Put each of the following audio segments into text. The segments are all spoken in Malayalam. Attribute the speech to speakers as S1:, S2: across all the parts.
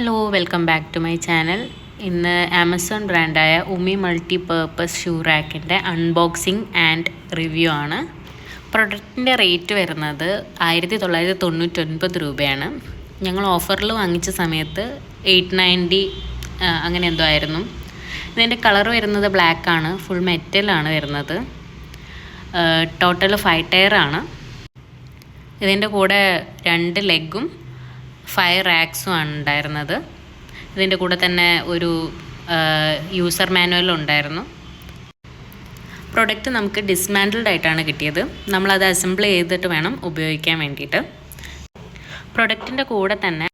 S1: Hello welcome back to my channel. ഇന്ന് ആമസോൺ ബ്രാൻഡായ ഉമി മൾട്ടി പേർപ്പസ് ഷൂ റാക്കിൻ്റെ അൺബോക്സിങ് ആൻഡ് റിവ്യൂ ആണ്. പ്രൊഡക്റ്റിൻ്റെ റേറ്റ് വരുന്നത് 1999 രൂപയാണ്. ഞങ്ങൾ ഓഫറിൽ വാങ്ങിച്ച സമയത്ത് 890 അങ്ങനെ എന്തോ ആയിരുന്നു. ഇതിൻ്റെ കളർ വരുന്നത് ബ്ലാക്കാണ്, ഫുൾ മെറ്റലാണ് വരുന്നത്. ടോട്ടൽ 5 ടയറാണ്. ഇതിൻ്റെ കൂടെ 2 ലെഗും 5 റാക്സും ആണ് ഉണ്ടായിരുന്നത്. ഇതിൻ്റെ കൂടെ തന്നെ ഒരു യൂസർ മാനുവലും ഉണ്ടായിരുന്നു. പ്രൊഡക്റ്റ് നമുക്ക് ഡിസ്മാൻഡിൽഡ് ആയിട്ടാണ് കിട്ടിയത്. നമ്മളത് അസംബിൾ ചെയ്തിട്ട് വേണം ഉപയോഗിക്കാൻ വേണ്ടിയിട്ട്. പ്രൊഡക്റ്റിൻ്റെ കൂടെ തന്നെ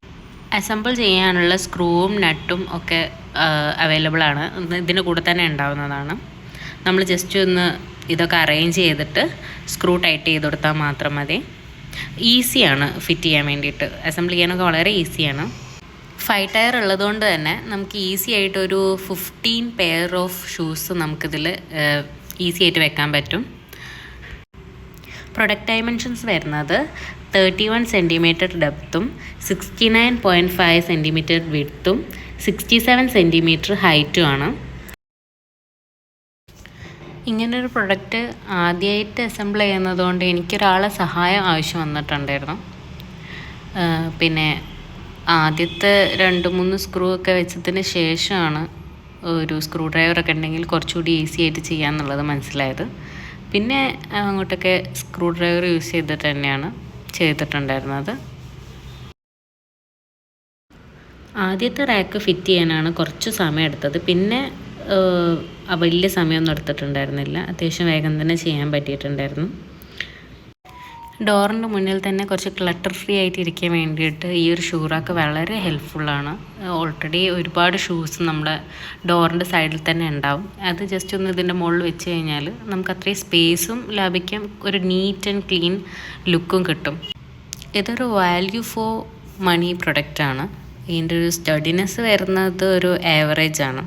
S1: അസംബിൾ ചെയ്യാനുള്ള സ്ക്രൂവും നട്ടും ഒക്കെ അവൈലബിൾ ആണ്. ഇതിൻ്റെ കൂടെ തന്നെ ഉണ്ടാവുന്നതാണ്. നമ്മൾ ജസ്റ്റ് ഒന്ന് ഇതൊക്കെ അറേഞ്ച് ചെയ്തിട്ട് സ്ക്രൂ ടൈറ്റ് ചെയ്ത് കൊടുത്താൽ മാത്രം മതി. ഈസിയാണ് ഫിറ്റ് ചെയ്യാൻ വേണ്ടിയിട്ട്. അസംബിൾ ചെയ്യാനൊക്കെ വളരെ ഈസിയാണ്. 5 ടയർ ഉള്ളതുകൊണ്ട് തന്നെ നമുക്ക് ഈസി ആയിട്ടൊരു 15 പെയർ ഓഫ് ഷൂസ് നമുക്കിതിൽ ഈസി ആയിട്ട് വെക്കാൻ പറ്റും. പ്രൊഡക്റ്റ് ഡയമെൻഷൻസ് വരുന്നത് 31 സെൻറ്റിമീറ്റർ ഡെപ്തും 69.5 സെൻറ്റിമീറ്റർ വിഡ്ത്തും 67 സെൻറ്റിമീറ്റർ ഹൈറ്റും ആണ്. ഇങ്ങനൊരു പ്രൊഡക്റ്റ് ആദ്യമായിട്ട് അസംബിൾ ചെയ്യുന്നതുകൊണ്ട് എനിക്കൊരാളെ സഹായം ആവശ്യം വന്നിട്ടുണ്ടായിരുന്നു. പിന്നെ ആദ്യത്തെ 2-3 സ്ക്രൂ ഒക്കെ വെച്ചതിന് ശേഷമാണ് ഒരു സ്ക്രൂ ഡ്രൈവറൊക്കെ ഉണ്ടെങ്കിൽ കുറച്ചുകൂടി ഈസി ആയിട്ട് ചെയ്യാമെന്നുള്ളത് മനസ്സിലായത്. പിന്നെ അങ്ങോട്ടൊക്കെ സ്ക്രൂ ഡ്രൈവർ യൂസ് ചെയ്തിട്ട് തന്നെയാണ് ചെയ്തിട്ടുണ്ടായിരുന്നത്. ആദ്യത്തെ റാക്ക് ഫിറ്റ് ചെയ്യാനാണ് കുറച്ച് സമയം എടുത്തത്. പിന്നെ വലിയ സമയമൊന്നും എടുത്തിട്ടുണ്ടായിരുന്നില്ല. അത്യാവശ്യം വേഗം തന്നെ ചെയ്യാൻ പറ്റിയിട്ടുണ്ടായിരുന്നു. ഡോറിൻ്റെ മുന്നിൽ തന്നെ കുറച്ച് ക്ലട്ടർ ഫ്രീ ആയിട്ട് ഇരിക്കാൻ വേണ്ടിയിട്ട് ഈ ഒരു ഷൂ റാക്ക് വളരെ ഹെൽപ്ഫുള്ളാണ്. ഓൾറെഡി ഒരുപാട് ഷൂസ് നമ്മുടെ ഡോറിൻ്റെ സൈഡിൽ തന്നെ ഉണ്ടാവും. അത് ജസ്റ്റ് ഒന്ന് ഇതിൻ്റെ മുകളിൽ വെച്ച് കഴിഞ്ഞാൽ നമുക്ക് അത്രയും സ്പേസും ലാഭിക്കാം, ഒരു നീറ്റ് ആൻഡ് ക്ലീൻ ലുക്കും കിട്ടും. ഇതൊരു വാല്യൂ ഫോർ മണി പ്രൊഡക്റ്റാണ്. ഇതിൻ്റെ ഒരു സ്റ്റഡിനെസ് വരുന്നത് ഒരു ആവറേജ് ആണ്.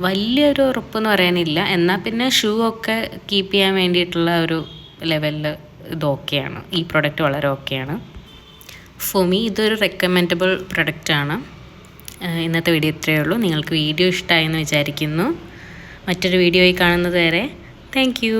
S1: വലിയൊരു ഉറപ്പെന്ന് പറയാനില്ല. എന്നാൽ പിന്നെ ഷൂ ഒക്കെ കീപ്പ് ചെയ്യാൻ വേണ്ടിയിട്ടുള്ള ഒരു ലെവലിൽ ഇത് ഓക്കെയാണ്. ഈ പ്രൊഡക്റ്റ് വളരെ ഓക്കെയാണ്. ഫോർ മീ ഇതൊരു റെക്കമെൻഡബിൾ പ്രൊഡക്റ്റാണ്. ഇന്നത്തെ വീഡിയോ ഇത്രയേ ഉള്ളൂ. നിങ്ങൾക്ക് വീഡിയോ ഇഷ്ടമായെന്ന് വിചാരിക്കുന്നു. മറ്റൊരു വീഡിയോയിൽ കാണുന്നത് വരെ താങ്ക് യു.